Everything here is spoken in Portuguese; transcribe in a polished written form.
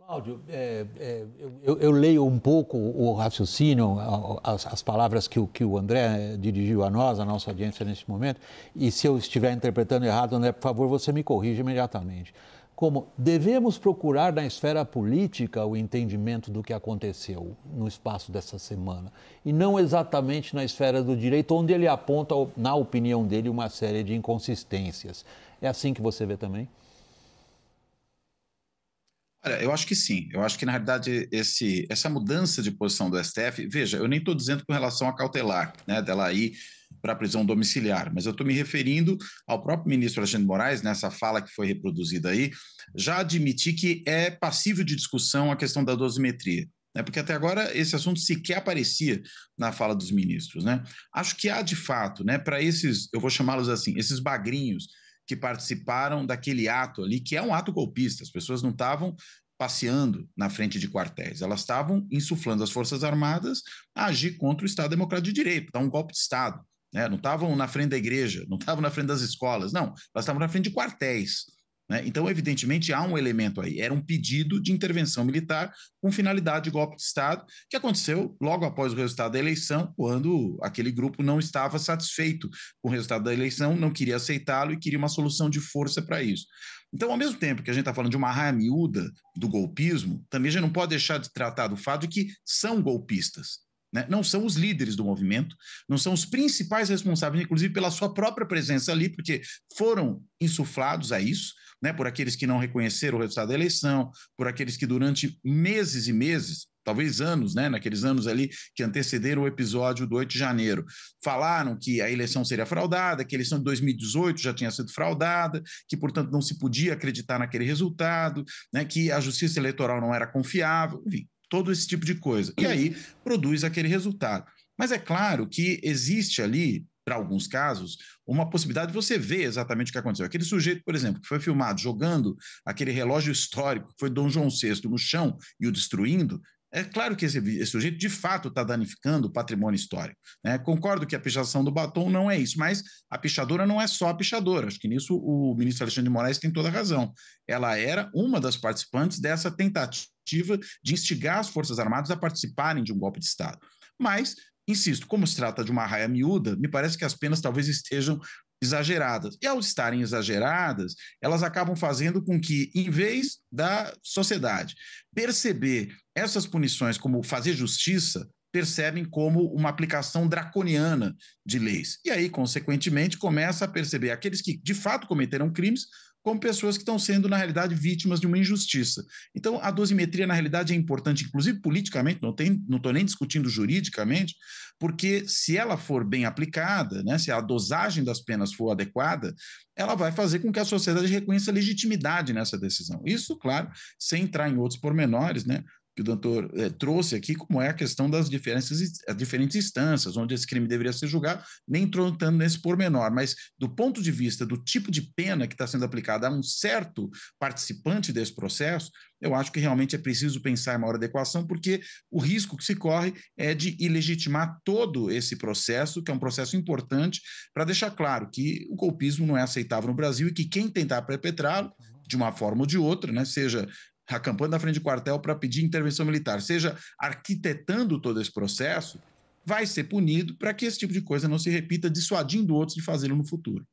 Cláudio, eu leio um pouco o raciocínio, as palavras que o André dirigiu a nós, a nossa audiência neste momento, e se eu estiver interpretando errado, André, por favor, você me corrija imediatamente. Como devemos procurar na esfera política o entendimento do que aconteceu no espaço dessa semana, e não exatamente na esfera do direito, onde ele aponta, na opinião dele, uma série de inconsistências. É assim que você vê também? Olha, eu acho que sim. Eu acho que, na realidade, essa mudança de posição do STF, veja, eu nem estou dizendo com relação a cautelar, né, dela ir para a prisão domiciliar, mas eu estou me referindo ao próprio ministro Alexandre de Moraes, nessa fala que foi reproduzida aí, já admitir que é passível de discussão a questão da dosimetria. Né, porque até agora esse assunto sequer aparecia na fala dos ministros. Né? Acho que há, de fato, né, para esses, eu vou chamá-los assim, esses bagrinhos que participaram daquele ato ali, que é um ato golpista. As pessoas não estavam passeando na frente de quartéis, elas estavam insuflando as Forças Armadas a agir contra o Estado Democrático de Direito, dar um golpe de Estado. Né? Não estavam na frente da igreja, não estavam na frente das escolas, não, elas estavam na frente de quartéis. Né? Então, evidentemente, há um elemento aí. Era um pedido de intervenção militar com finalidade de golpe de Estado, que aconteceu logo após o resultado da eleição, quando aquele grupo não estava satisfeito com o resultado da eleição, não queria aceitá-lo e queria uma solução de força para isso. Então, ao mesmo tempo que a gente está falando de uma raia miúda do golpismo, também a gente não pode deixar de tratar do fato de que são golpistas. Né? Não são os líderes do movimento, não são os principais responsáveis, inclusive pela sua própria presença ali, porque foram insuflados a isso, né, por aqueles que não reconheceram o resultado da eleição, por aqueles que durante meses e meses, talvez anos, né, naqueles anos ali que antecederam o episódio do 8 de janeiro, falaram que a eleição seria fraudada, que a eleição de 2018 já tinha sido fraudada, que, portanto, não se podia acreditar naquele resultado, né, que a justiça eleitoral não era confiável, enfim, todo esse tipo de coisa. E aí produz aquele resultado. Mas é claro que existe ali, para alguns casos, uma possibilidade de você ver exatamente o que aconteceu. Aquele sujeito, por exemplo, que foi filmado jogando aquele relógio histórico, que foi Dom João VI, no chão e o destruindo, é claro que esse sujeito, de fato, está danificando o patrimônio histórico. Né? Concordo que a pichação do batom não é isso, mas a pichadora não é só a pichadora. Acho que nisso o ministro Alexandre de Moraes tem toda a razão. Ela era uma das participantes dessa tentativa de instigar as Forças Armadas a participarem de um golpe de Estado. Mas, insisto, como se trata de uma raia miúda, me parece que as penas talvez estejam exageradas. E ao estarem exageradas, elas acabam fazendo com que, em vez da sociedade perceber essas punições como fazer justiça, percebem como uma aplicação draconiana de leis. E aí, consequentemente, começa a perceber aqueles que de fato cometeram crimes como pessoas que estão sendo, na realidade, vítimas de uma injustiça. Então, a dosimetria, na realidade, é importante, inclusive politicamente, não estou nem discutindo juridicamente, porque se ela for bem aplicada, né, se a dosagem das penas for adequada, ela vai fazer com que a sociedade reconheça legitimidade nessa decisão. Isso, claro, sem entrar em outros pormenores, né, que o doutor trouxe aqui, como é a questão das diferentes instâncias, onde esse crime deveria ser julgado, nem entrou tanto nesse pormenor, mas do ponto de vista do tipo de pena que está sendo aplicada a um certo participante desse processo, eu acho que realmente é preciso pensar em maior adequação, porque o risco que se corre é de ilegitimar todo esse processo, que é um processo importante, para deixar claro que o golpismo não é aceitável no Brasil e que quem tentar perpetrá-lo, de uma forma ou de outra, né, seja acampando na frente de quartel para pedir intervenção militar, seja arquitetando todo esse processo, vai ser punido para que esse tipo de coisa não se repita, dissuadindo outros de fazê-lo no futuro.